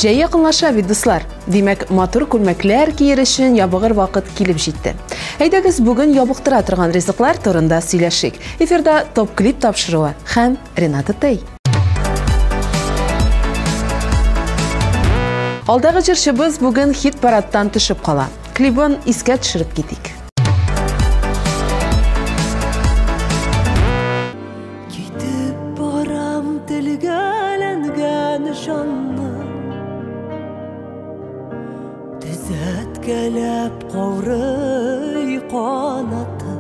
Жәй якынлаша бит, дуслар. Димәк, матур күлмәкләр киер өчен ябыгыр вакыт килеп җитте. Әйдәгез, бүген ябыктыра торган ризыклар турында сөйләшик. Эфирда топ-клип тапшыруы һәм Рената Тей. Алдагы җырчыбыз бүген хит-парадтан төшеп кала. Клибын искә төшереп китик. Gelip qavrıy qanatı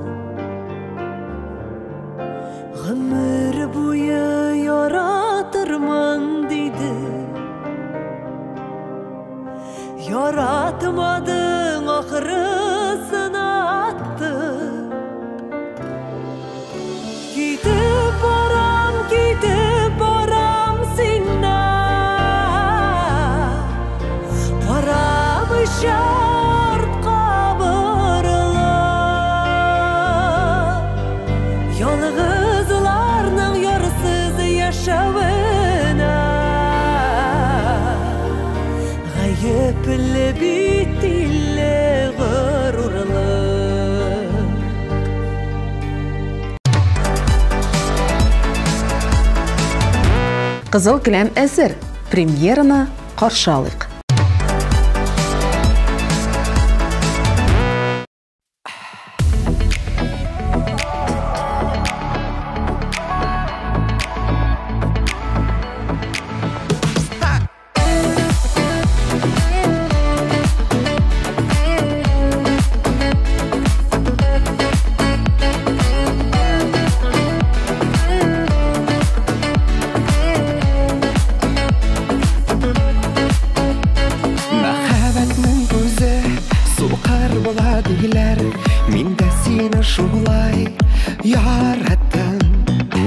Gımır buyu yaratırman dedi Yaratmadın ahırısını attı Gidip baram sinna Paramışa Gayipli bitille gururlu Kızıl Kılem әзір, премьераны қаршы алайық. Min de seni şulay yarattım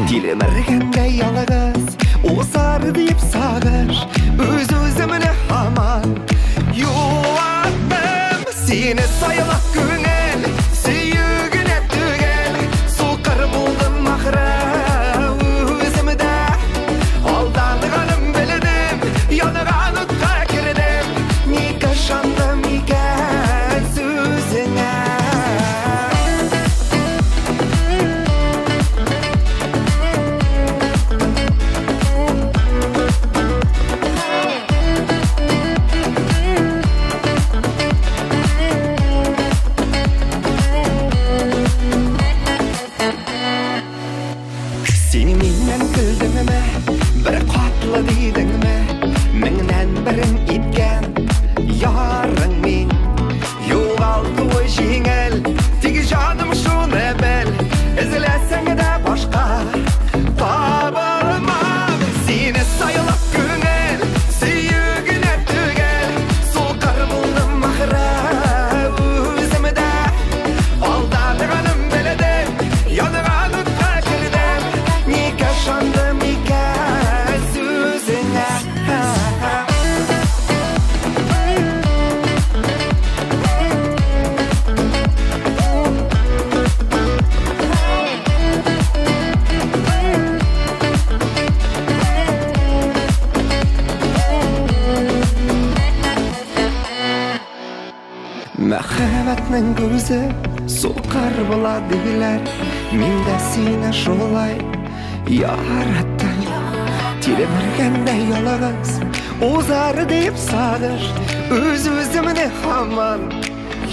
Dilemərgəndə yalğız Ozar deyip sağır Öz-özümünü haman Yuvattım Seni sayılaq güngel Süyügüne tügel Soqar buldum ahıra Özümdə Aldanğanım bildim Yanğanıqqa kirdim Ni qaşandım iken Sözüne Мәхәббәтнең күзе соқар була диләр Мин дә сине шулай яраттым Тилемергәндә ялгыз узар дип сагыш Үз-үземне һаман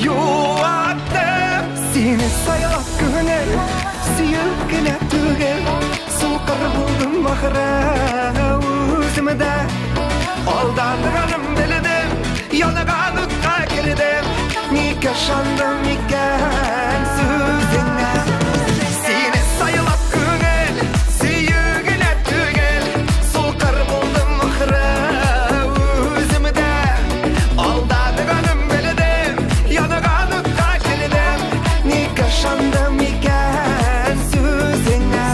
юаттым Сине сайлап күңел сөеп кенә түгел Соқар булдым ахыры үземдә Алданғаным белдем Yanğanıqqa kirdim Ni qaşandım iken Sözüne Seni sayılaq güngel Süyügüne tügel Soqar buldum ahırı Özümdə Aldanğanım bildim Yanğanıqqa kirdim Ni qaşandım iken Sözüne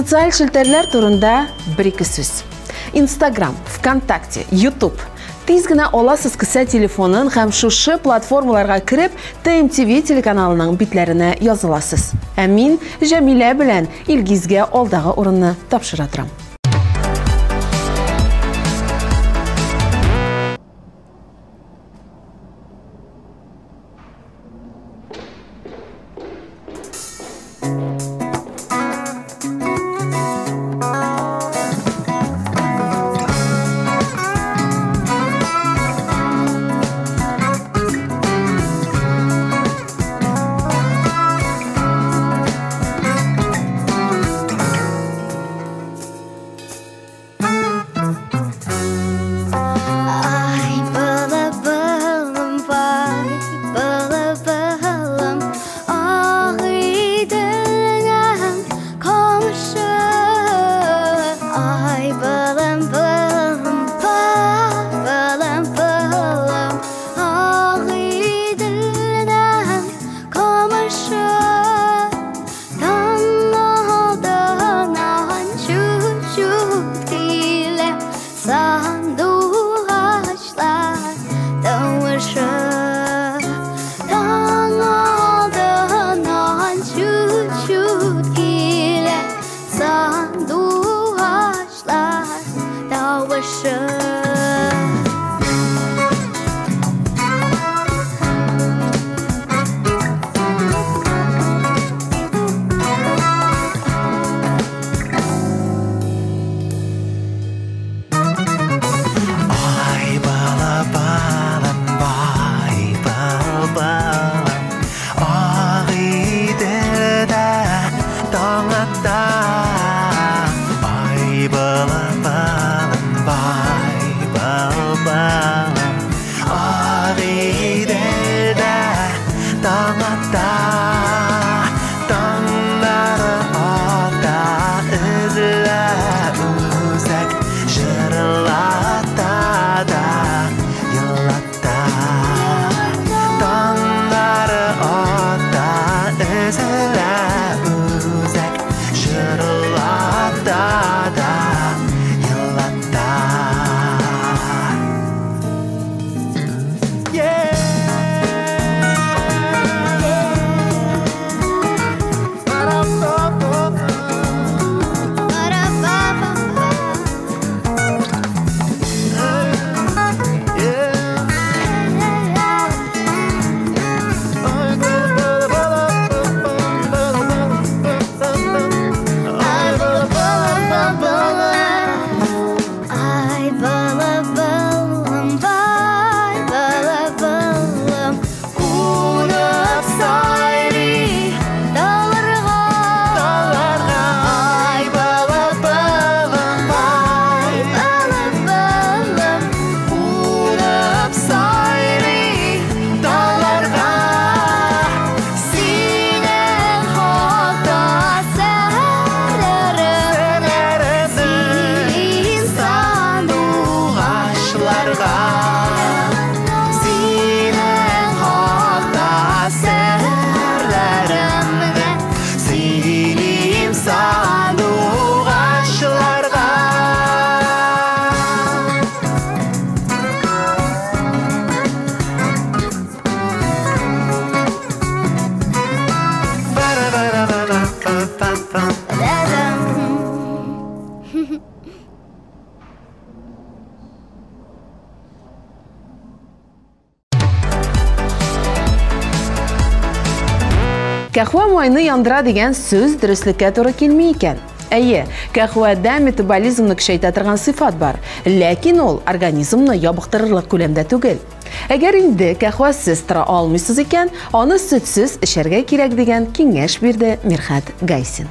Социаль шелтерләр турында бір-екі сөз. Instagram, ВКонтакте, YouTube. Тиз генә аласыз кесә телефонын һәм шушы платформаларга кирип, TMTV телеканалының битләренә языласыз. Ә мин Җәмилә белән Илгизгә алдагы урынны тапшыра торам. Кәхвә майны яндыра дигән сүз дөреслеккә туры килми икән. Әйе, кәхвәдә метаболизмны көчәйтә торган сыйфат бар, ләкин ул организмны ябыктырырлык күләмдә түгел. Әгәр инде кәхвәсез тора алмыйсыз икән, аны сөтсез эчәргә кирәк дигән киңәш бирде Мирхәт Гайсин.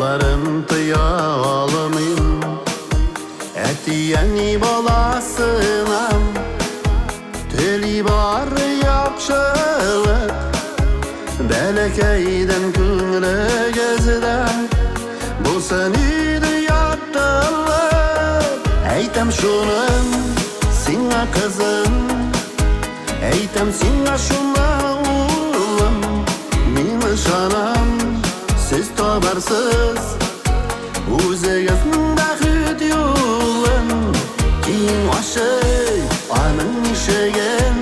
Yıllarım tıyalımın Etiyeni balasınam Teli var yakşılık Belekeyden küngüle gezden Bu seni de yattılır Eytem şunun Singa kızım Eytem singa şuna oğlum Mini şanam Siz tabarsız Uzayasın bakıt yolun Kim aşık anın işeyen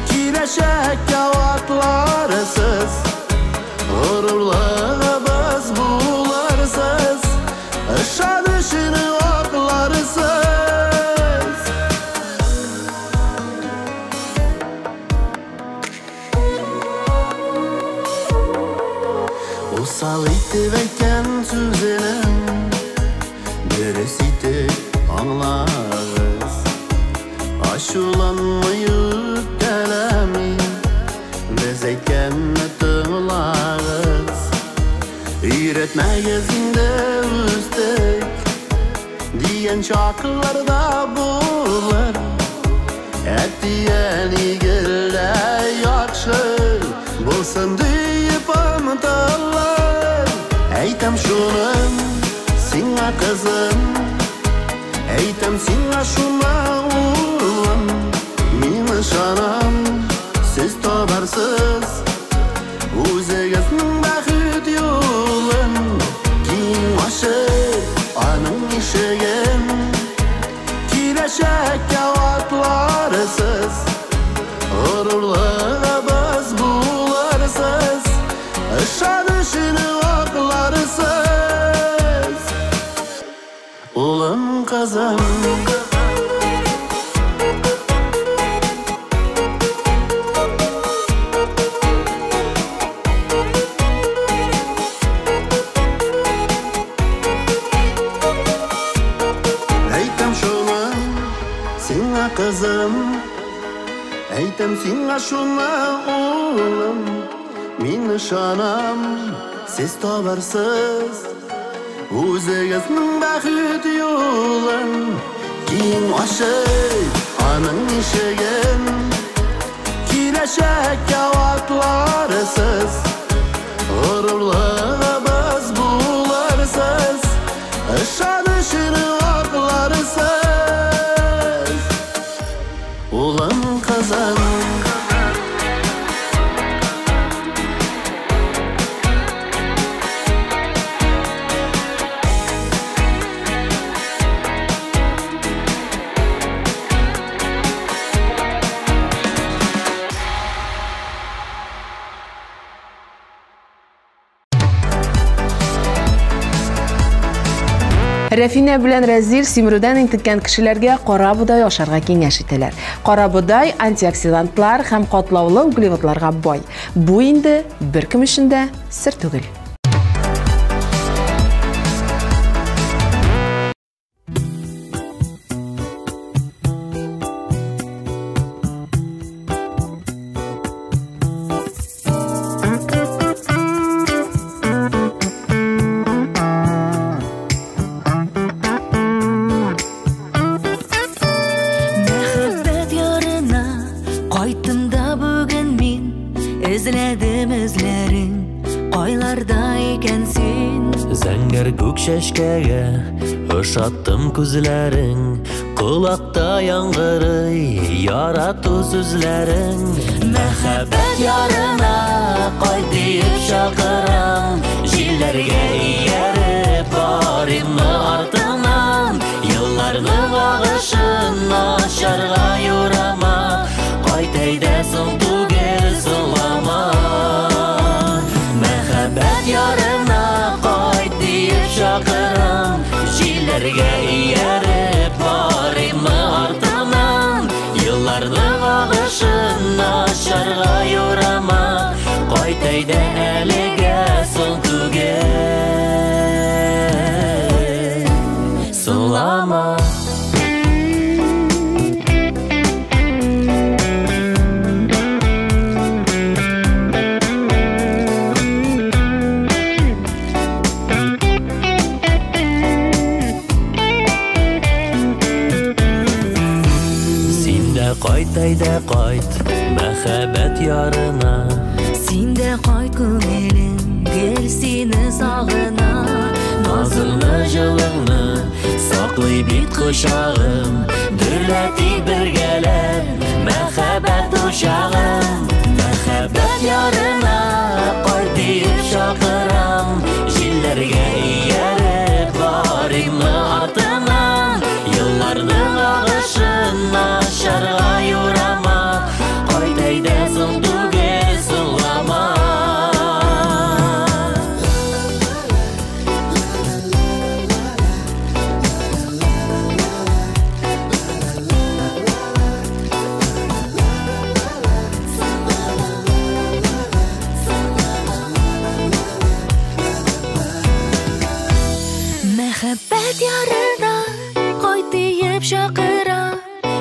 Kireşek yavatlarsız Gururluğa baz bularsız Işa düşünü aklarsız Usal itiveyken süzenin Beresiti anlarız Aşulanmayı kelemi Bezeyken tığlarız Üretmeyizinde üstek Diyen şarkılarda bulur Et diyeni gille yakşı Bulsun deyip amıtırlar Eytem şunun Singa kızım Eytem singa şuna oğlum Mini şanam Siz tabarsız Uzayasın bakıt yolun Kim aşık anın işeyen Kireşek yavatlarsız Gururluğa baz bularsız Işa düşünü aklarsız Ulum kızım Eytem şuna Singa kızım Eytem singa şuna oğlum Mini şanam Siz tabarsız Uzayasın bakıt yolun Kim aşık anın işeyen Kireşek yavatlarsız Gururluğa baz bularsız Işa düşünü aklarsız Ulan kazan Rafina bilan Razil semirudan intikkan kishilarga qora buday osharga kengash etilar. Qora buday antioksidantlar ham qotlovli uglevodlarga boy. Bu endi bir kim ishida sir tugul. Şeşkege ışattım күзләрің Kulakta яңгырый ярату сүзләрең Мәхәббәт ярына кайт диеп чакырам Җилләргә ияреп барымны артыңнан Елларның агышын ачарга юрама Кайт әйдә соң түгел сылама Мәхәббәт ярына Çakıram Җилләргә ияреп барымны артымнан Елларның агышын ачарга юрама Кайт әйдә әлегә соң түгел Сылама Кайтайда кайт, мәхәббәт ярына. Синде кайт күңелем, гел сине сагына. Назыңны, җылыңны саклый бит кочагым. Дөрләтик бергәләп мәхәббәт учагын. Мәхәббәт ярына кайт диеп чакырам. Җилләргә ияреп барыймы артыннан. Елларның агышын ашарга юрама. Кайт әйдә соң түгел соңлама. Мәхәббәт ярына кайт диеп чакыра.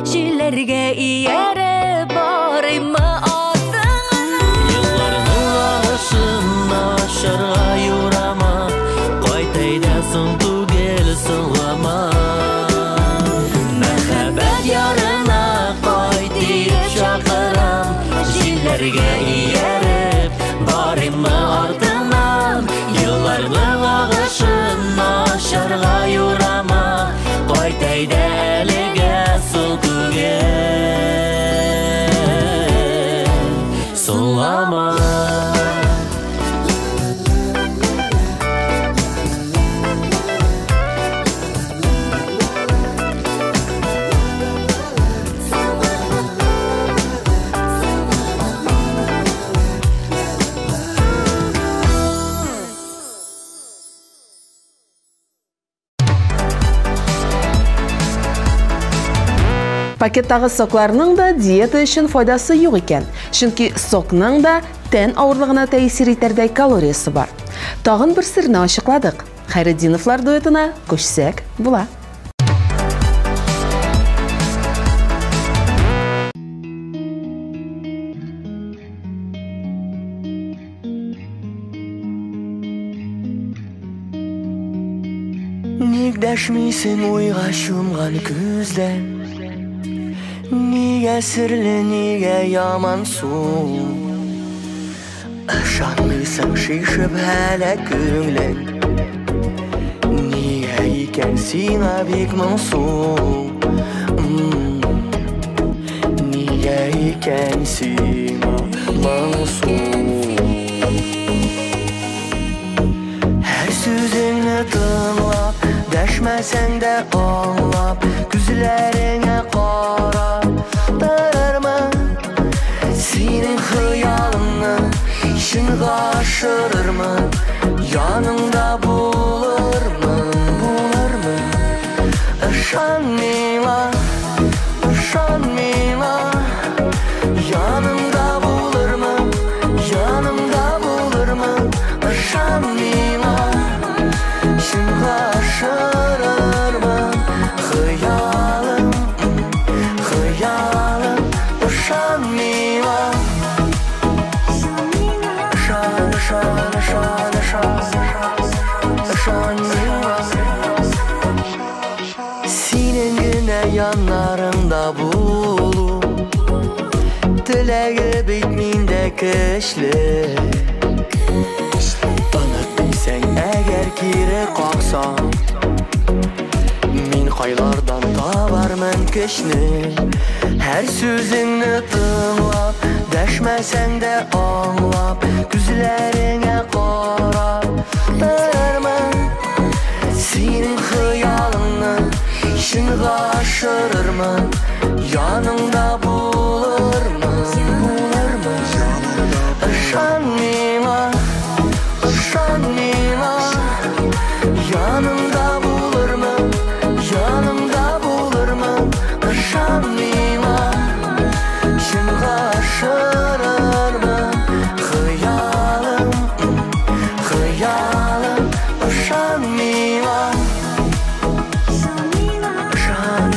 Җилләргә ияреп барыймы артыңнан. Елларның агышын ашарга юрама. Кайт әйдә соң түгел соңлама. Мәхәббәт ярына кайт диеп чакырам. Җилләргә ияреп барыймы артыннан. Елларның агышын ашарга юрама. Кайт әйдә әлегә соң түгел соңлама. Пакеттагы сокларның да диета өчен файдасы юк икән. Чөнки сокның да тән авырлыгына тәэсир итәрдәй калориясы бар. Тагын бер сирне ачыкладык. Хайретдиновлар дуэтына күчсәк була. Ник дәшмисең уйга чумган күздән? Нигә серле, нигә яман суң? Ышанмыйсың шишеп һәлак күңлең. Нигә икән сиңа бик моңсу? Нигә икән сиңа моңсу? Һәр сүзеңне тыңлап, дәшмәсәң дә аңлап, күзләреңә карап торырмын. Синең хыялыңны ишен гашырырмын. Яныңда булырмын. Ышан миңа, ышан миңа. Яныңда булырмын. Ышан миңа, ишен гашырырмын. Хыялым, ышан миңа. Ышан миңа. Синең генә яннарыңда булу, теләге бит миндә көчле. Танытмыйсың әгәр кире каксаң, мин кайлардан табармын көчне. Һәр сүзеңне тыңлап, дәшмәсәң дә аңлап, күзләреңә карап торырмын. Синең хыялыңны ишен гашырырмын. Яныңда булырмын. Ышан миңа, яныңда булырмын. Ышан миңа, ишен гашырырмын. Хыялым, ышан миңа. Ышан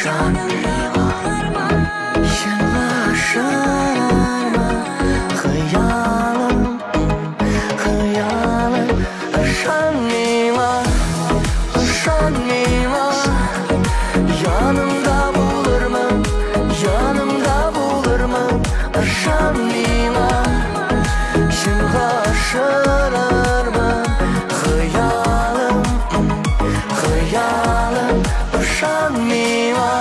жаным Жылашарма Хыялым, хыялым Ышан миңа, ышан миңа Янымда булырмын, янымда булырмын Ышан миңа, шын ғашырырмын Хыялым, хыялым Ышан миңа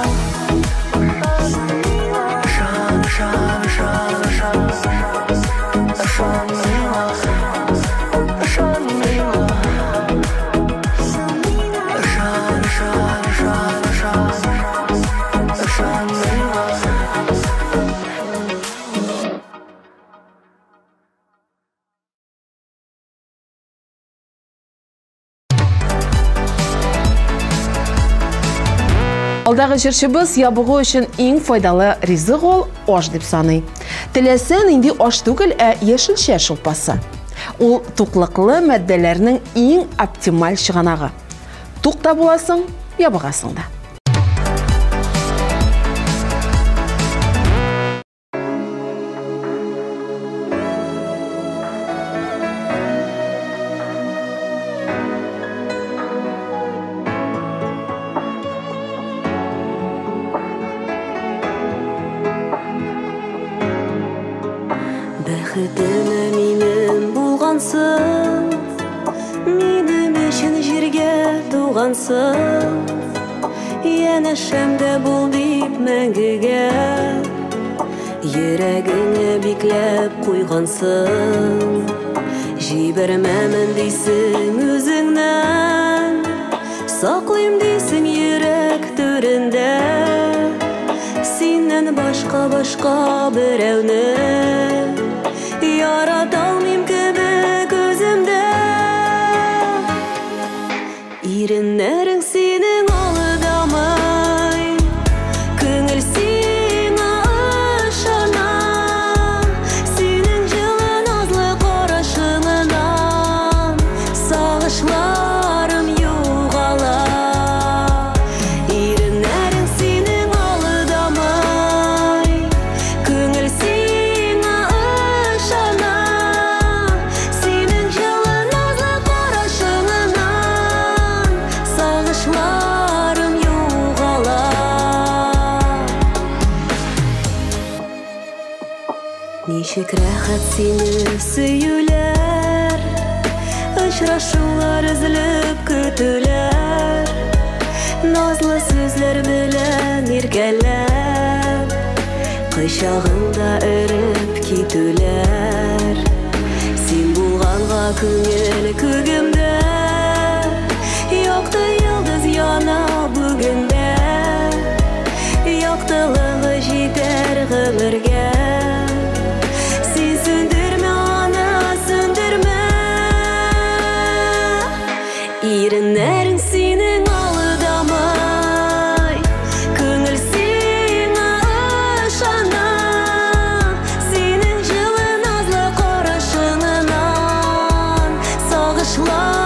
Алдағы жершібіз ябығы үшін ең файдалы ризық ол аш деп саный. Тілесен инде аш түгел, ешілше шылпасы. Ол туқлықлы мәддәләрінің ең оптималь шығанағы. Туқта боласың, ябығасың да. Бәхетіме минем болғансың, минем үшін жерге туғансың, янәшәмдә бул дип мәңгегә, йөрәгеңә бикләп куйгансың, җибәрмәмен дисең үзеңнән, саклыйм дисең йөрәк түрендә, синнән башка берәүне Яраталмыйм кебек үземдә Иреннәрең синең алыдамый Күңел сиңа ышана Синең җылы назлы карашыңнан Сагышларым югала Иреннәрең синең алыдамый Күңел сиңа Ничек рәхәт сине сөюләр Очрашулар өзелеп көтүләр Назлы сүзләр белән иркәләп Кочагыңда өреп китүләр Син булганга күңел күгемдә Якты йолдыз яна бүгендә Яктылыгы җитәр гомергә Иреннәрең синең алыдамый Күңел сиңа ышана Синең җылы назлы карашыңнан Сагышлар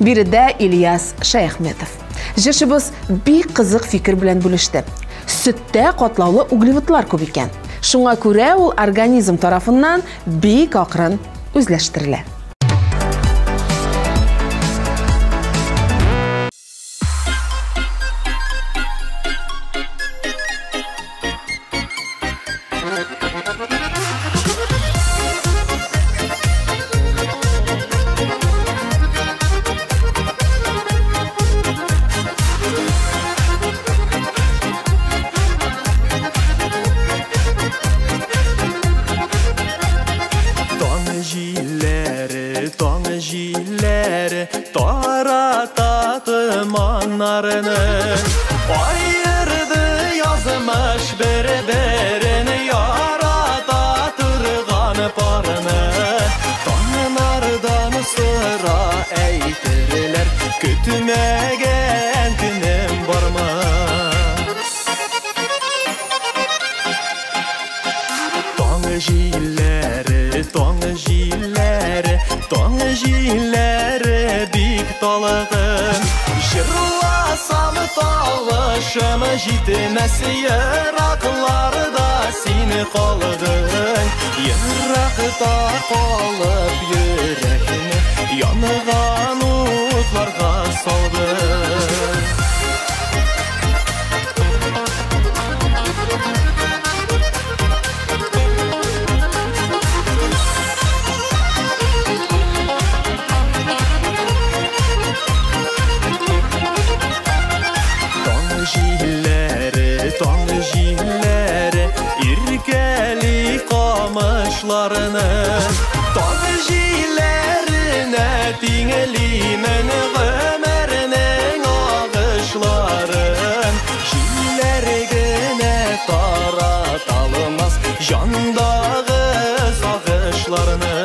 Биредә Ильяс Шаяхметов. Җырчыбыз бик кызык фикер белән бүлеште. Сөттә катлаулы углеводлар күп икән. Шуңа күрә ул организм тарафыннан бик акрын үзләштерелә. Ayırdı yazmış bir-birini yarata turgan parını Tanrılardan sıra eytirler kütmegen günüm var mı? Tongjileri bik talığın Jırlasam talışım jitmez Yiraklarda seni kaldın Yirakta kalıp yüreğini yanıgan utlarga saldın Tongjileri irkeli kamışlarını Tongjilerine dinglimen ömerinin ağışların Jilergine taratalmaz jandağı sağışlarını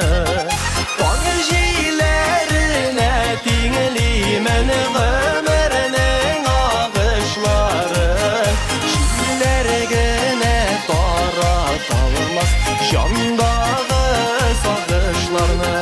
Tongjilerine dinglimen ömerinin ağışların Jilergine taratalmaz jandağı sağışlarını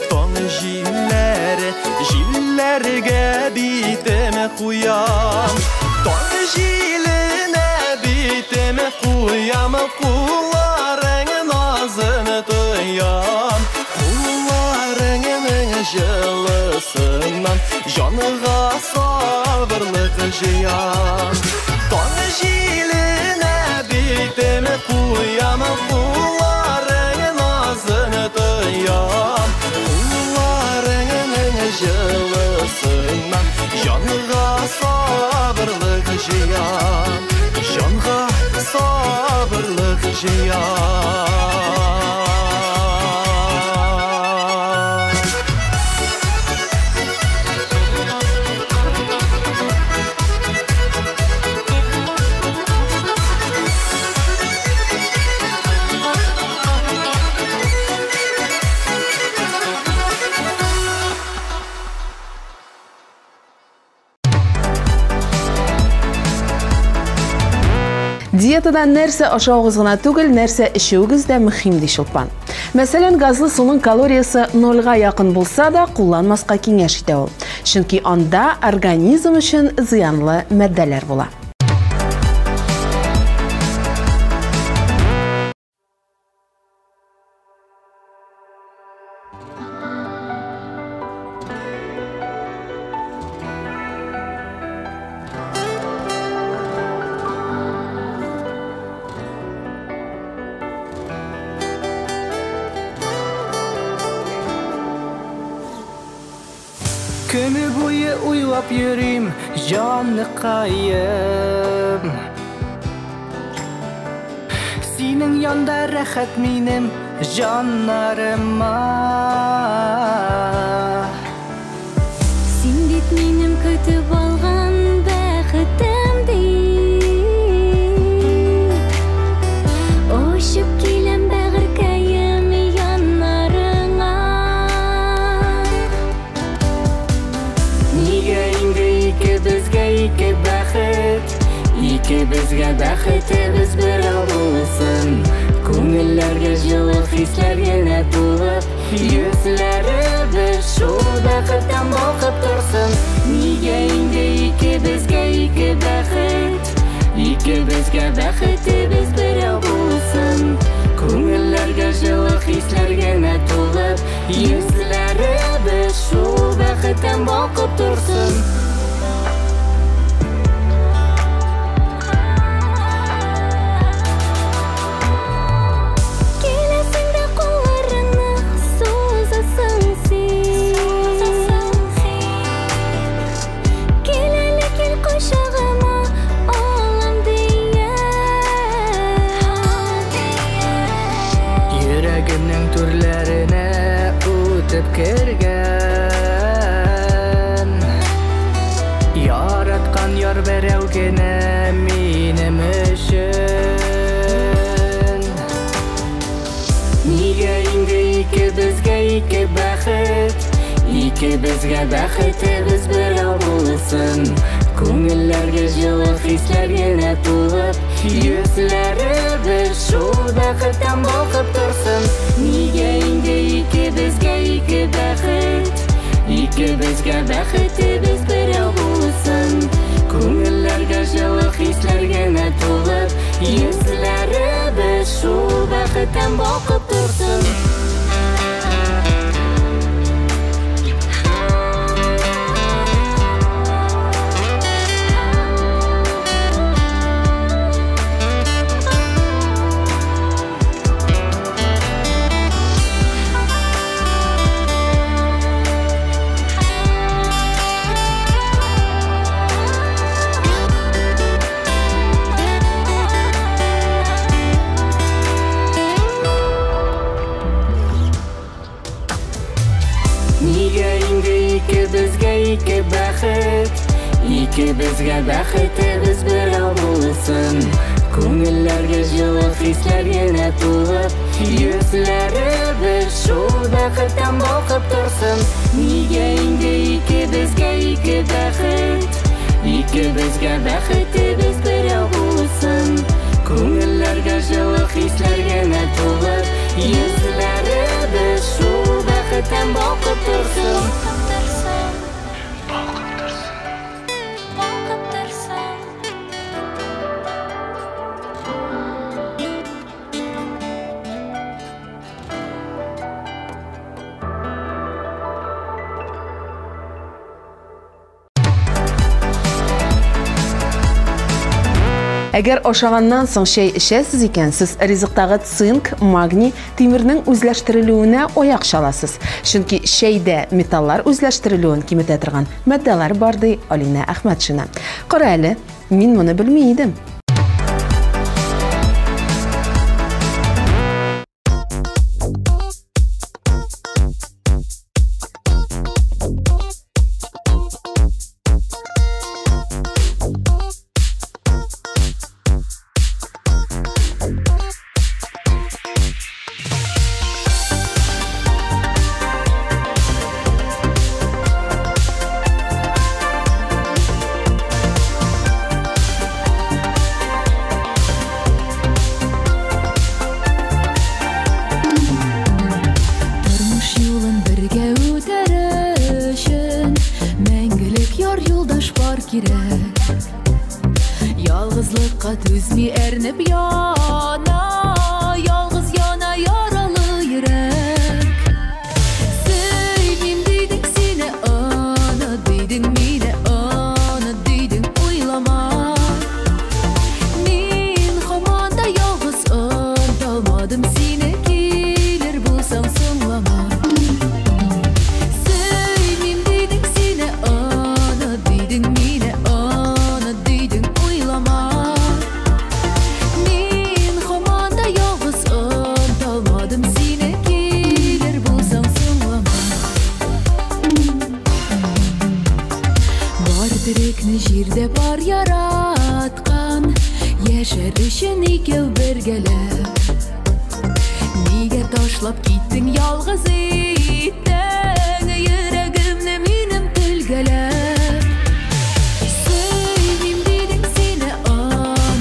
Tongjileri jillerge biteme kuyam Tongjiline biteme kuyam Kulların nazını duyam Kullarının jılısından Canıga sabırlık jiyam Tongjiline biteme kuyam Kulların nazını duyam Kullarının jılısından Canıga sabırlık jiyam Canıga sabırlık jiyam Диетадан нәрсә ашауыгыз гына түгел, нәрсә эчүегез дә мөһим ди Шулпан. Мәсәлән, газлы суның калориясы 0-га якын булса да, кулланмаска киңәш итә ул. Чөнки анда организм өчен зыянлы матдәләр була. Көне буе уйлап йөрим, җаныкаем. Синең янда рәхәт минем җаннарыма. Син бит минем көтеп алган бәхетем ди. Очып киләм бәгыркәем яннарыңа. Нигә инде икебезгә ике бәхет, ике Икебезгә бәхетебез берәү булсын. Күңелләргә җылы хисләр генә тулып, йөзләребез шул бәхеттән балкып торсын. Нигә инде икебезгә ике бәхет? Икебезгә бәхетебез берәү булсын. Күңелләргә җылы хисләр генә тулып, йөзләребез шул бәхеттән балкып торсын. Кергән яраткан яр берәү генә минем өчен. Нигә инде икебезгә ике бәхет? Икебезгә бәхетебез берәү булсын. Күңелләргә җылы хисләр генә тулып, йөзләребез шул бәхеттән балкып торсын. Нигә инде икебезгә ике бәхет? Икебезгә бәхетебез берәү булсын. Күңелләргә җылы хисләр генә тулып, йөзләребез шул бәхеттән балкып торсын. Ике бәхет, икебезгә бәхетебез берәү булсын. Күңелләргә җылы хисләр генә тулып, йөзләребез шул бәхеттән балкып торсын. Нигә инде икебезгә ике бәхет? Икебезгә бәхетебез берәү булсын. Күңелләргә җылы хисләр генә тулып, йөзләребез шул бәхеттән балкып торсын. Әгәр ашаганнан соң чәй эчәсез икән, сез ризыктагы цинк, магний, тимернең үзләштерелүенә аяк чаласыз. Чөнки чәйдә металлар үзләштерелүен киметә торган матдәләр бар ди Алина Әхмәтшина. Кара әле, мин моны белми идем. Ялгызлыкка түзми әрнеп яна, ялгыз яна яралы йөрәк. Сөйлим дидең сине аны, дидең мине аны, дидең уйлама. Мин һаман да ялгыз онталмадым сине, килер булсаң соңлама. Сөйлим дидең сине аны, дидең мине аны, дидең уйлама. Мин һаман да ялгыз онталмадым сине, килер булсаң соңлама. Бар терекне җирдә бар яраткан, яшәр өчен икәү бергәләп. Нигә ташлап киттең ялгыз итең, йөрәгемне минем телгәләп. Сөйлим дидең сине аны,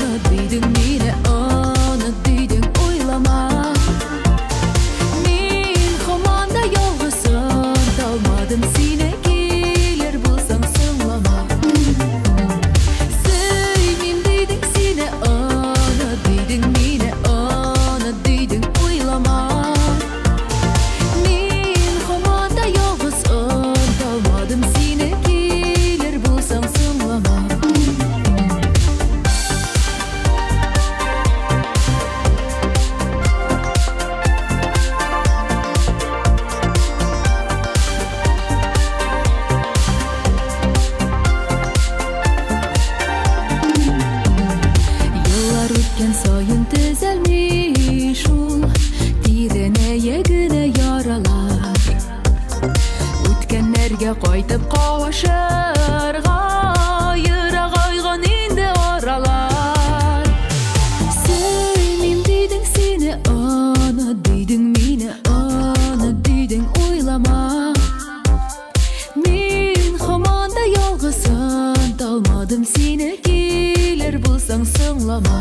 Талмадым сені келер болсаң соңлама.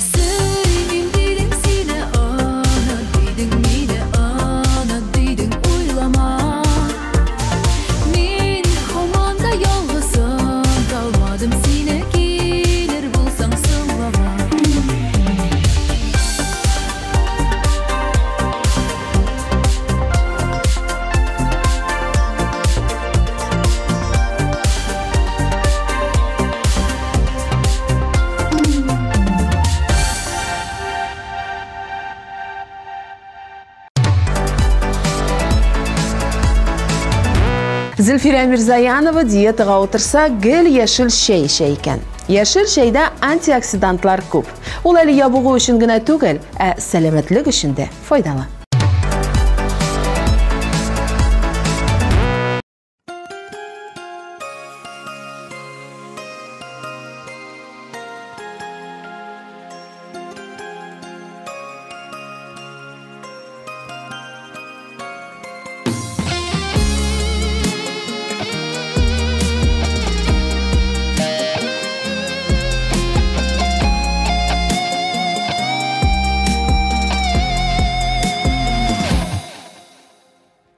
Сөйлеймін дейдің сені ана, дейдің мені ана, дейдің ойлама. Мен команда ялғызым, талмадым сені келер болсаң соңлама. Зөлфира Мирзаянова диетаға отырса, гел яшыл шәй ішә икән. Яшыл шәйдә антиоксидантлар күп. Ул әле ябыгу өчен генә түгел, ә сәламәтлек өчен дә файдалы.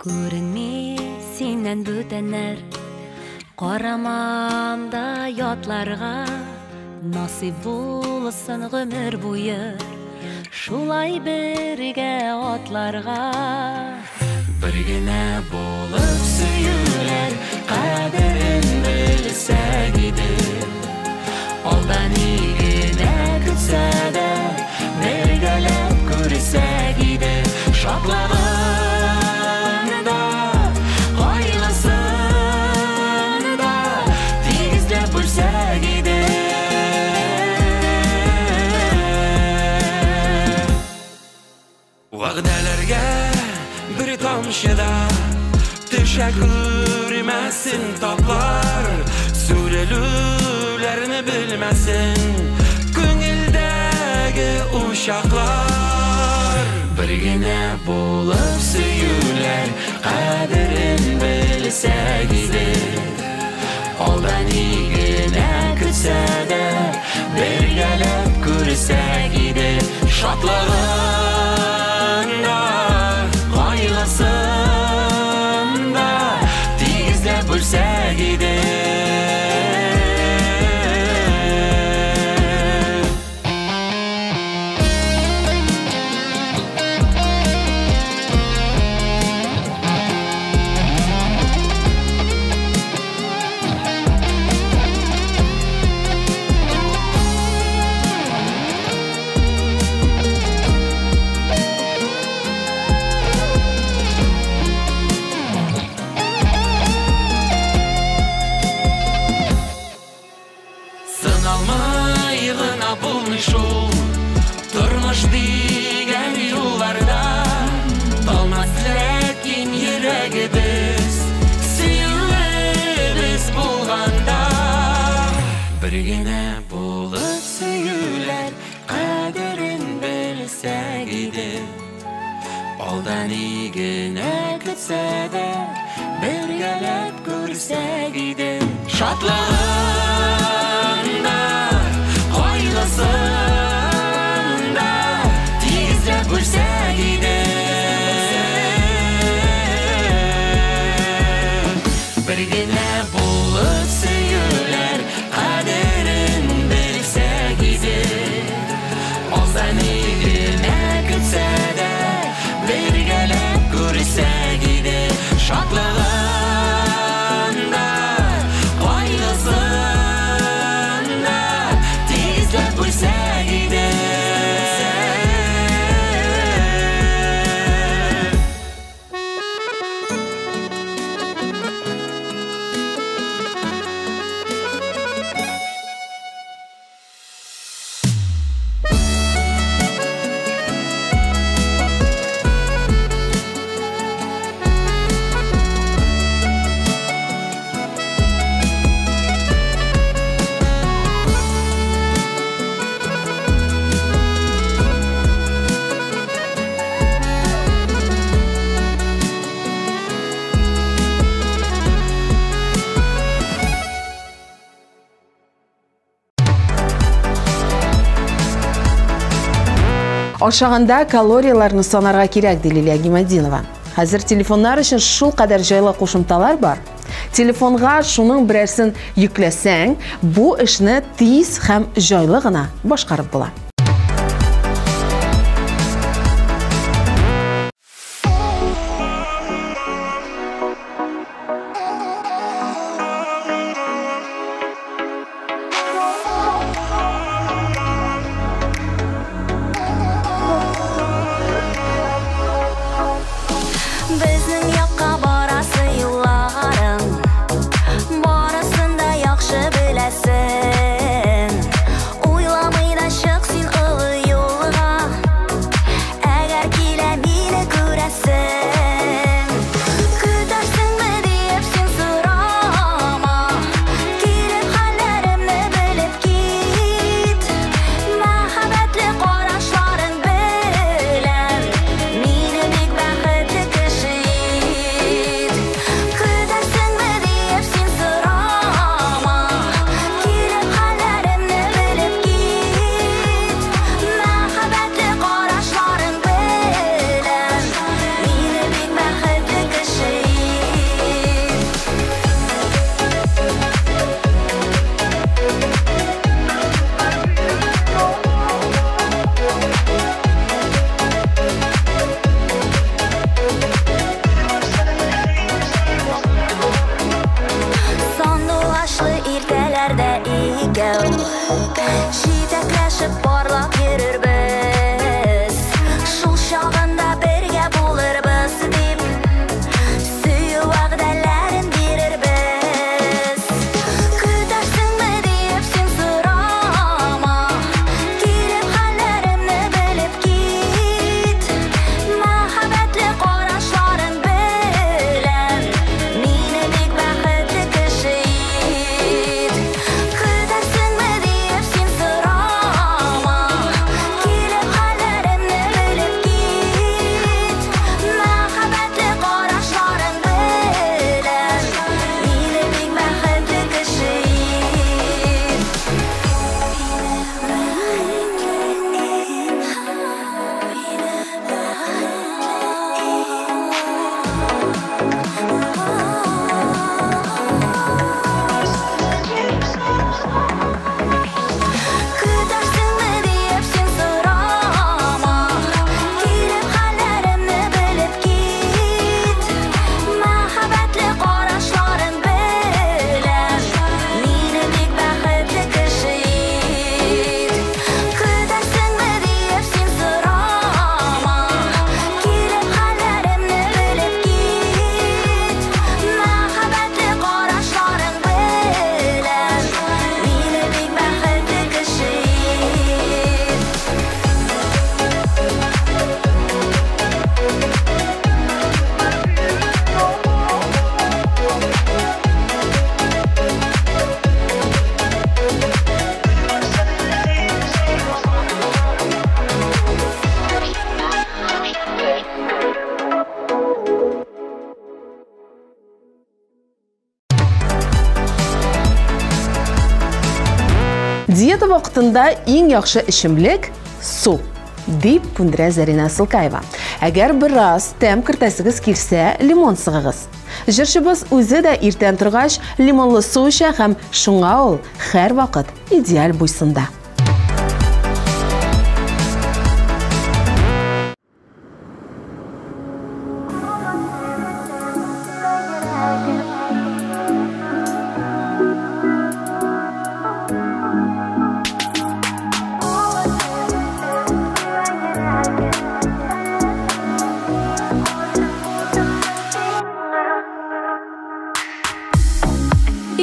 Күренми синнән бүтәннәр, карамамда ятларга, насыйп булсын гомер буе, шулай бергә атларга. Bir gene bulup süyüler, kaderin bilsek idi. Aldan iyigine kütse de, belgelep görsek idi. Şatlığında, kaygısında, tizlep bölsek idi. Vağdelerge bir tamşıda teşekkür etmesin taplar, sürelülerini bilmesin gönüldeki uşaklar. Bir gene bulup süyüler, kaderin bilsek idi. Aldan iyigine kütse de, belgelep görsek idi. Şatlığında, kaygısında, tizlep bölsek idi. Turmuş digen yollarda dalmaz lekin yüreğimiz süyüleriz bulganda. Bir gene bulup süyüler, kaderin bilsek idi. Aldan iyigine kütse de, belgelep görsek idi. Şatlığında, kaygısında, tizlep bölsek idi. Bir gene bulup süyüler, kaderin bilsek idi. Aldan iyigine kütse de, belgelep görsek idi. Şatlığında, kaygısında, Ашаганда калорияларны санарга кирәк, ди Лилия Гимадинова. Хәзер телефоннар өчен шул кадәр җайлы кушымталар бар. Телефонга шуның берәрсен йөкләсәң, бу эшне тиз һәм җайлы гына башкарып була. Безнең якка барасы юлларың, барысын да яхшы беләсең. Уйламый да чык син олы юлга, әгәр килә мине күрәсең. Көтәрсеңме дип син сорама, килеп хәлләремне белеп кит. Мәхәббәтле карашларың белән мине бик бәхетле кеше ит. Көтәрсеңме дип син сорама, килеп хәлләремне белеп кит. Мәхәббәтле карашларың белән мине бик бәхетле кеше ит. Сандугачлы иртәләрдә икәү җитәкләшеп барлап йөрербез. Шул чагында бергә булырбыз дип, сөю вәгъдәләрен бирербез. Көтәрсеңме дип син сорама, килеп хәлләремне белеп кит. Мәхәббәтле карашларың белән мине бик бәхетле кеше ит. Көтәрсеңме дип син сорама, килеп хәлләремне белеп кит. Мәхәббәтле карашларың белән мине бик бәхетле кеше ит. Көтәрсеңме дип син сорама, килеп хәлләремне белеп кит. Мәхәббәтле карашларың белән мине бик бәхетле кеше ит. Көтәрсеңме дип син сорама, килеп хәлләремне белеп кит. Мәхәббәтле карашларың белән мине бик бәхетле кеше ит. Диета вакытында иң яхшы эчемлек су, дип күндерә Зарина Сылкаева. Әгәр бераз тәм кертәсегез килсә, лимон сыгыгыз. Җырчыбыз үзе дә иртән торгач лимонлы су эчә һәм шуңа ул һәрвакыт идеаль буйсында.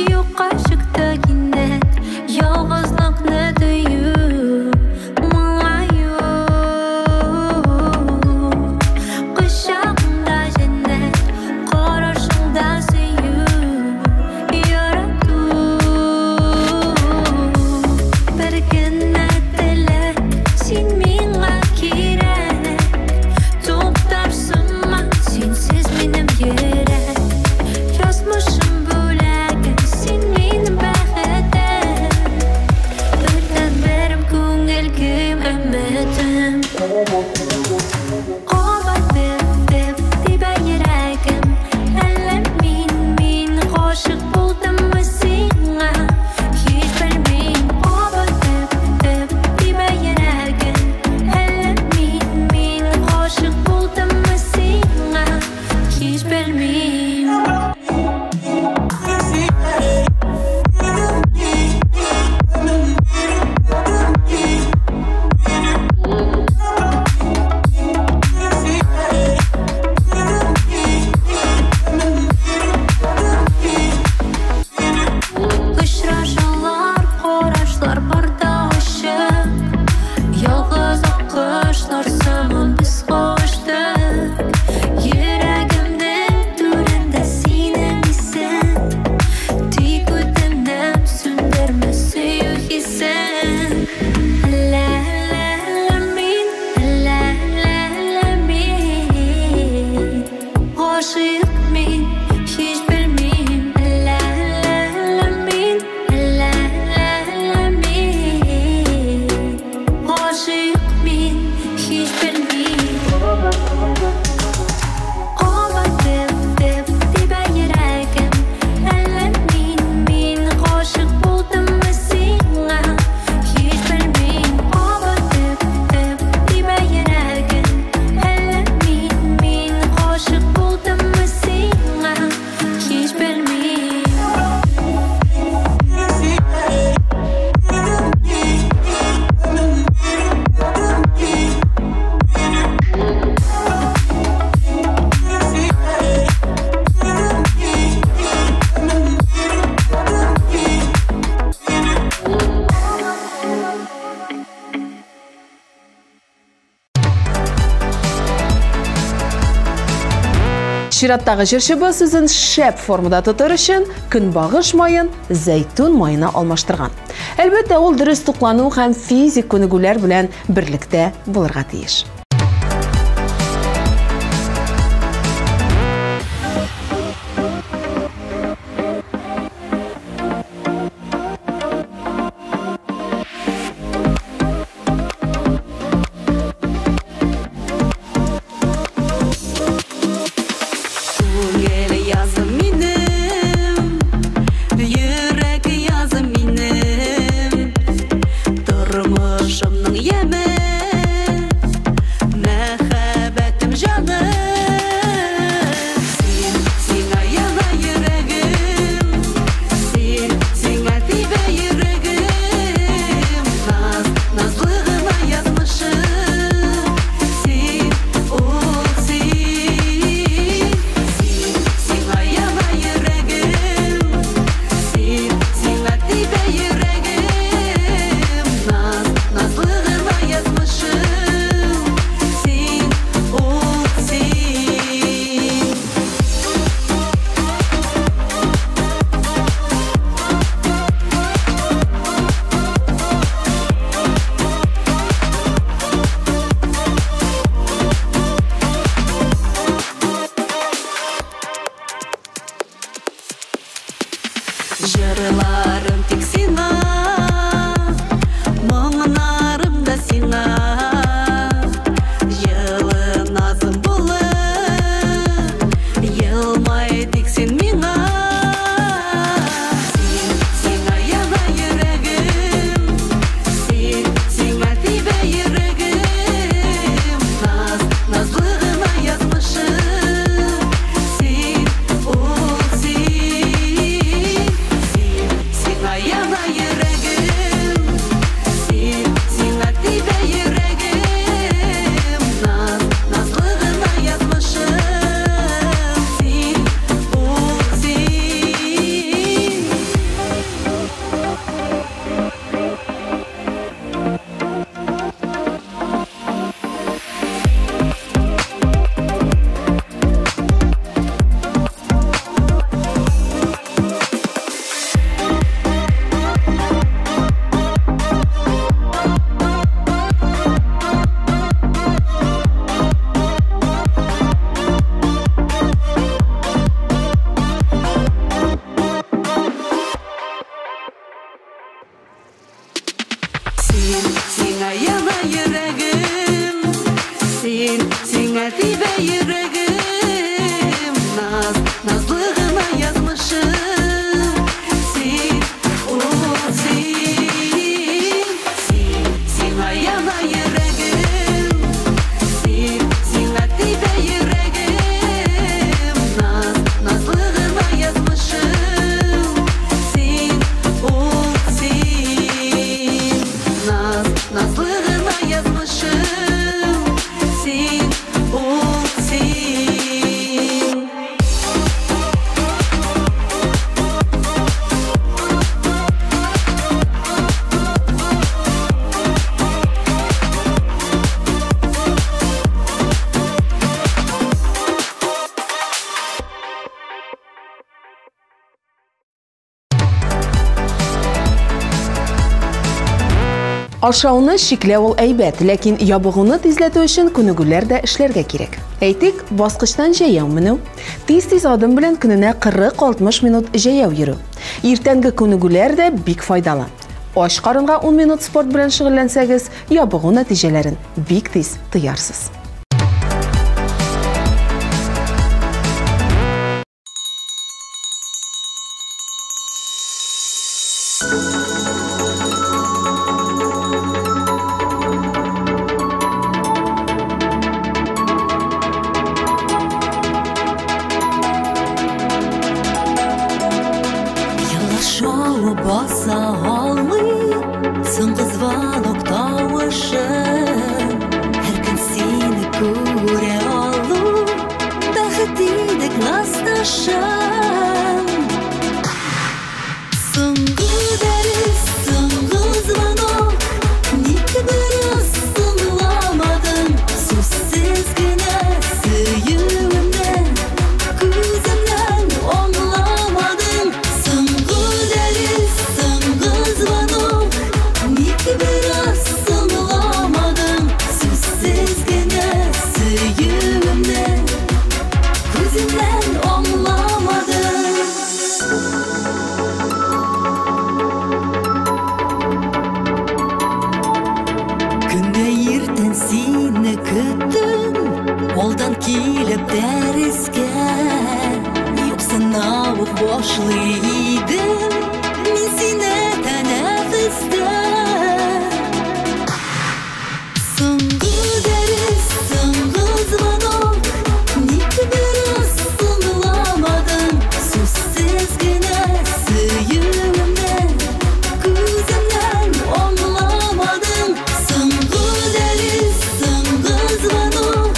Юкка чыкты кинәт, ялгызлыкны төю, моңаю. Кочагымда җәннәт, карашыңда сөю, ярату. Бер генә теләк, син миңа кирәк. Туктарсыңмы, синсез минем йөрәк. Язмышым бүләгән, син минем бәхетем. Чираттагы җырчыбыз үзен шәп формада тотыр өчен көнбагыш майын зәйтүн майына алмаштырган. Әлбәттә, ул дөрес туклану һәм физик күнегүләр белән берлектә булырга тиеш. Жырларым тик сиңа, моңнарым да сиңа. Йылы назым булып, йылмай тик син миңа. Сиңа яна йөрәгем, сиңа тибә йөрәгем. Назлы гына язмышым, син, ул син. Сиңа яна йөрәгем, сиңа тибә йөрәгем. Назлы гына язмышым, син, ул син. Сиңа яна йөрәгем, сиңа тибә йөрәгем. Назлы гына язмышым, син, ул син. Сиңа яна йөрәгем, сиңа тибә йөрәгем. Назлы гына язмышым, син, ул син. Назлы гына язмышым, син, ул син. Ашауны шикләү ул әйбәт, ләкин ябыгуны тизләтү өчен күнегүләр дә эшләргә кирәк. Әйтик, баскычтан җәяү менү, тиз-тиз адым белән көненә 40-60 минут җәяү йөрү. Иртәнге күнегүләр дә бик файдалы. Аш карынга 10 минут спорт белән шөгыльләнсәгез, ябыгу нәтиҗәләрен бик тиз тоярсыз. Баса алмый, соңгы звонок тавышын. Һәр көн сине күрә алу, бәхет иде классташым. Соңгы дәрес, соңгы звонок, ник бераз соңламадың. Сүзсез генә сөюемне дәрескә Юқсынауық башлыйдым Мен сені тәнәфістә Соңғы дәріс, соңғы звонок Ник біраз сыңламадың Сөзсіз генә сөюімді Көзімнен аңламадың Соңғы дәріс, соңғы звонок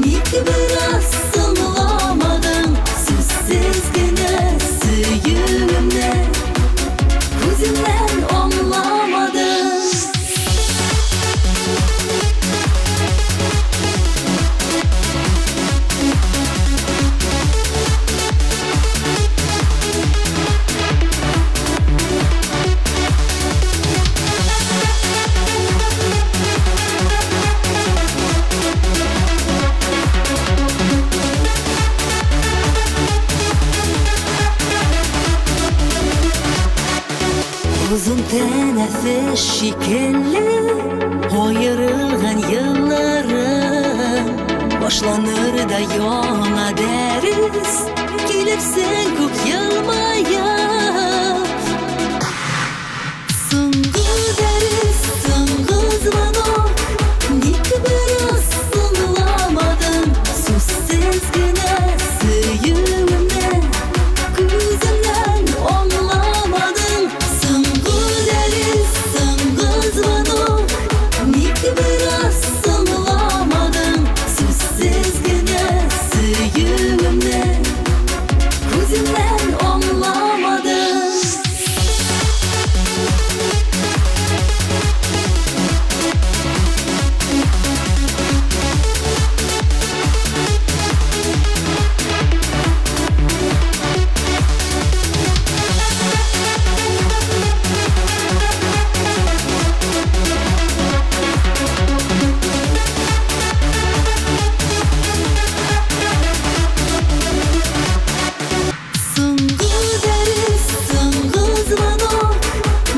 Ник біраз сыңламадың Сөзсіз генә сөюімді Көзімнен аңламадың Uzun tənəffüs şekilli Ayırılğan yıllarım Başlanır da yana dəris Gelirsən kök yılmayıp Soңғы dəris, soңғы звонок Ник biraz sınlamadın Sözsüz gene söyümde Gözümden anlamadın Soңғы dəris, soңғы звонок Ник biraz sınlamadın Sözsüz gene söyümde Gözümden anlamadın Soңғы дәріс, соңғы звонок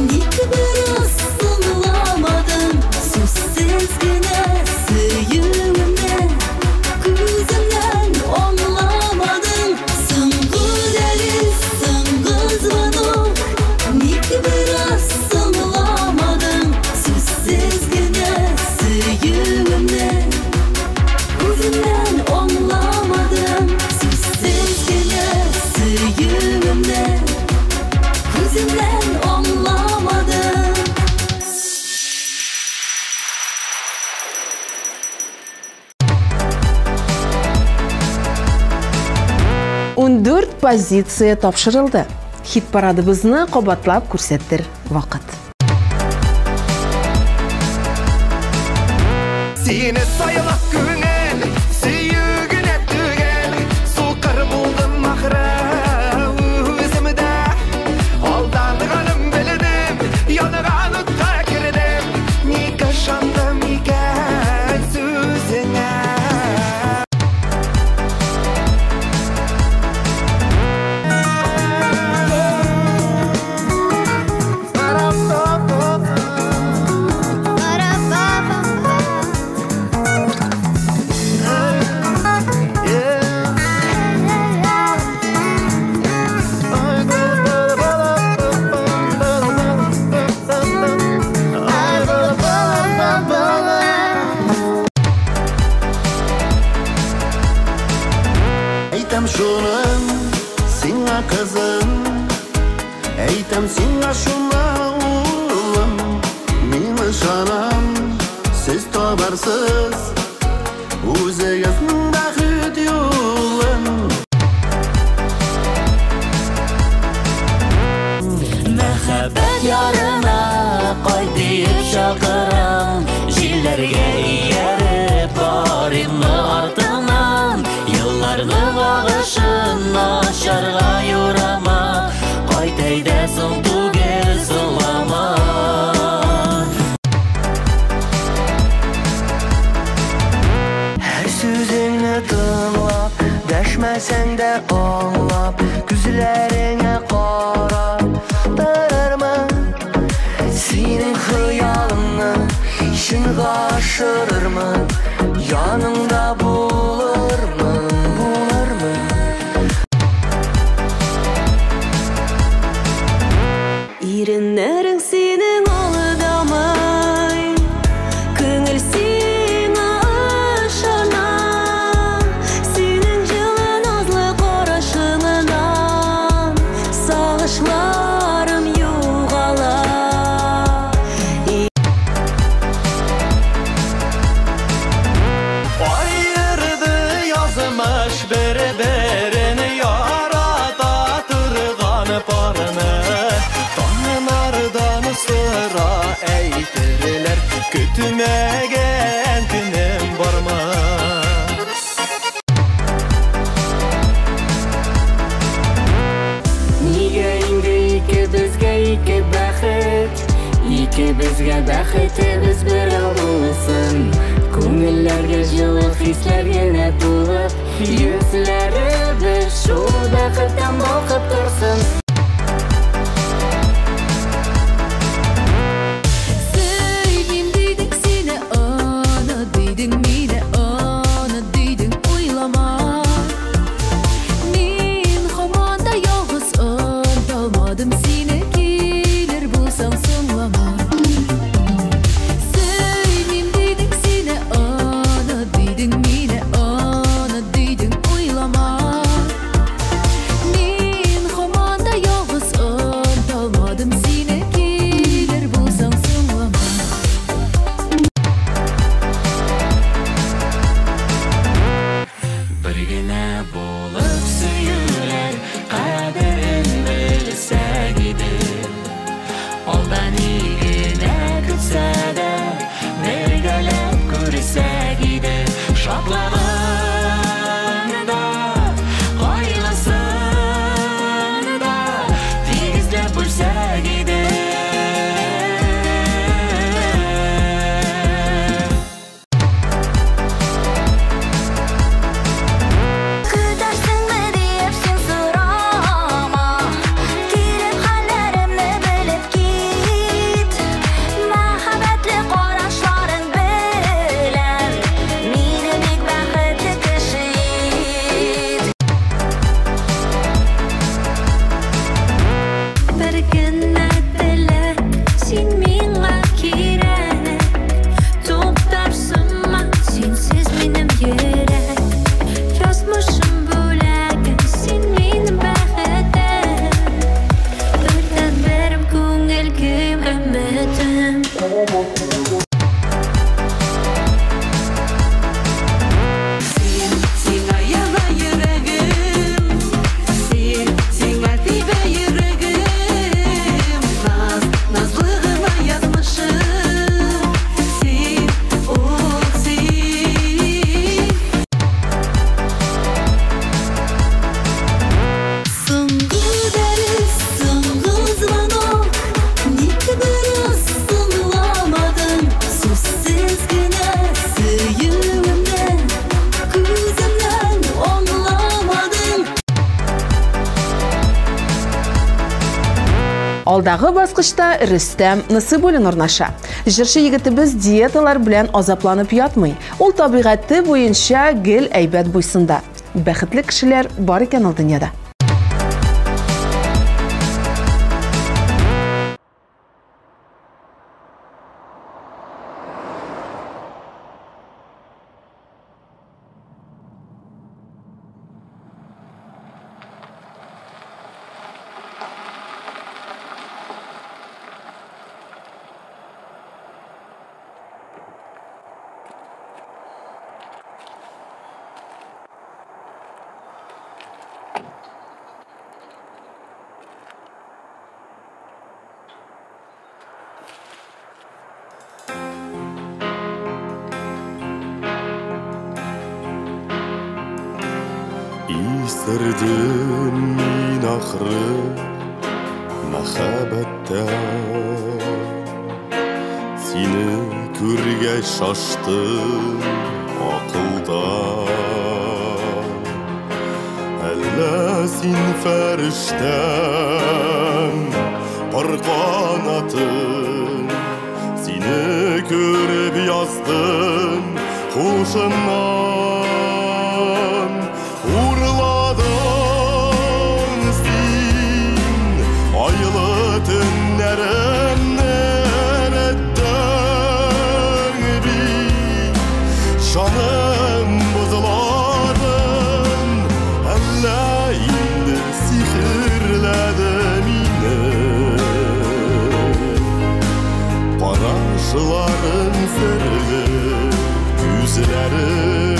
Ник біраз сыңламадың Сөзсіз генә сөюімді Көзімнен аңламадың Соңғы дәріс, соңғы звонок Ник біраз сыңламадың Сөзсіз генә сөюімді Көзімнен аңламадың Сөзсіз генә сөюімді Көзімнен аңламадың 14 позиция тапшырылды. Хит парадыбызны кабатлап күрсәттер вакыт. Сені сайлап күңел, сүйігіне түгел Соқыр болдым мақыра өзімді Алдандығаным білдім, яныған ұтқа кірдім Некі шандым екен сөзіңе Әйтәм шуның сиңа кызым, әйтәм сиңа шуна улым. Мин ышанам, сез табарсыз үзегезнең бәхет юлын. Мәхәббәт ярына кайт дип чакырам, җилләргә ияреп барымны артыннан, елларның агышын ачарга юрама, кайт әйдә соң түгел зылама. Hər sözünü tınlap, dəşməsən də anlap, güzlərinə qarab dururman. Senin xəyalını işin qaşırırman, yanında bulurman. Күнлерің сенің олыдамай, көңіл сені ышана, сенің жылы назлы қарашыңынан сағышларым юғала. Ayırdı yazmış bir-birini yarata turgan parını. Tanrılardan sıra eytirler, kütmegen günüm var mı? Niye indi iki bizge iki bəxit, iki bizge bəxitimiz bir olsun. Көңілләрге жылы хисләр генә тулып, йөзләребез шул бәхеттән балкып торсын. Sevdim dedik seni ana, dedim mine ana, dedim uylama. Men hamanda yalğız dalmadım seni gelir bulsam sonlama. Sevdim dedik seni ana, dedim mine ana, dedim uylama. Men hamanda yalğız dalmadım seni gelir bulsam sonlama. Bir gene bulup süyüler, kaderin bilse gidir. Oldan iyine kütse de, belgelep görse gider. Şatlığını da, kaygısını da, tezlep bölse gider. Күтәрсең бе дип син сорама, килеп хәлләремне белеп кит. Мәхәббәтле карашларың белән мине бик бәхетле кеше ит. Bir günne dilek, sen mingə kirək. Toxtarsınma, sensiz benim yürək. Yazmışım böləkən, sen benim bəxətəm. Birdən berim көңіл küm ümidim. Сиңа яна йөрәгем, сиңа тибә йөрәгем. Назлыгыма язмышым, син, ул син. Соңгы дәрес, соңгы звонок, ник дөрес соңламадың. Сүзсез генә сөюемнән, күземнән аңламадың. Алдагы баскычта Рөстәм Насыйбуллин урнаша. Җырчы егетебез диеталар белән азапланып ятмый. Ул табигате буенча гел әйбәт буйсында. Бәхетле кешеләр бар икән ул дөньяда. Истердім мен ақыры мәхәббәттән. Сені көргәч шаштым ақылдан. Әллә син фәрештәм, бар қанатым. Сені көріп яздым хушымнан. Урладың син айлы түннәрі Карашыларың сірлі күзләрің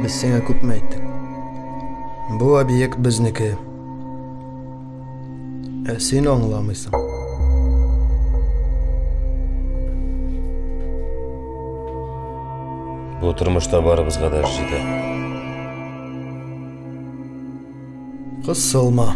Biz sana күпме ayttık. Bu объект bizniki. Sen аңламыйсың. Bu turmuşda barыбызга да жети. Кысылма.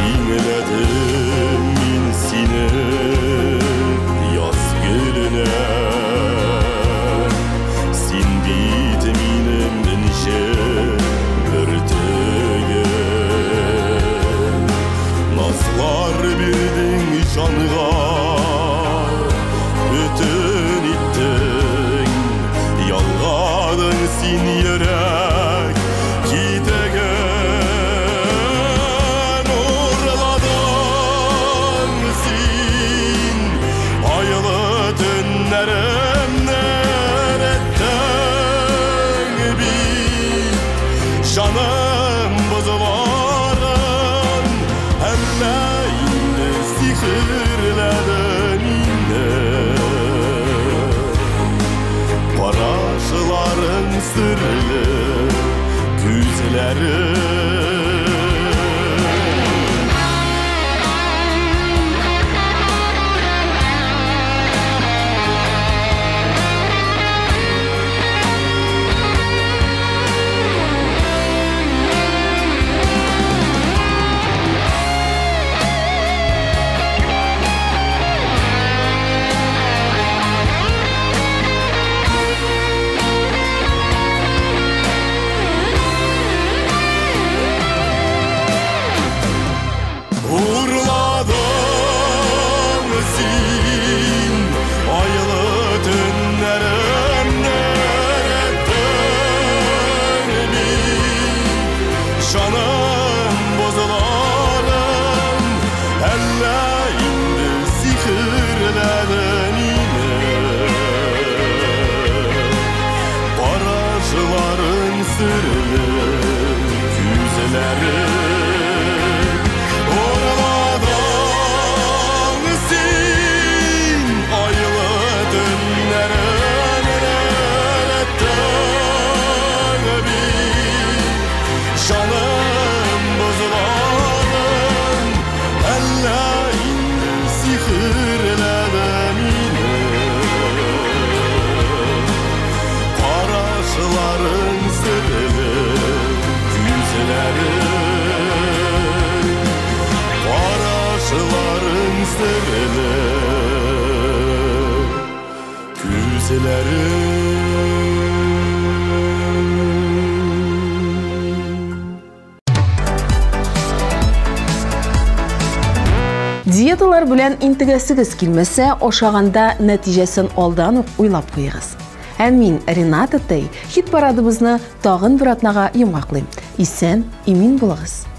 Dinledim min seni yaz gülüne Sin bit minimden örtüge Nazlar birdin canğa bütün ittin Yalgadın sin yürek gidege Canım bozularen Elleğinde sihirledin yine Paraşıların sırlı güzleri Canım bozuların elleğinde sihirledin yine Barajların sırlı güzleri Oralardan sin aylı dünlerin Canım bozulanın elleğinde sihirledin yine Paraşıların sırlı güzleri Paraşıların sırlı güzleri Диеталар белән интегәсегез килмәсә, ашаганда нәтиҗәсен алдан ук уйлап куегыз. Һәм мин, Ренат Атай, хит парадыбызны тагын бер атнага йомгаклыйм. Исән, имин булыгыз.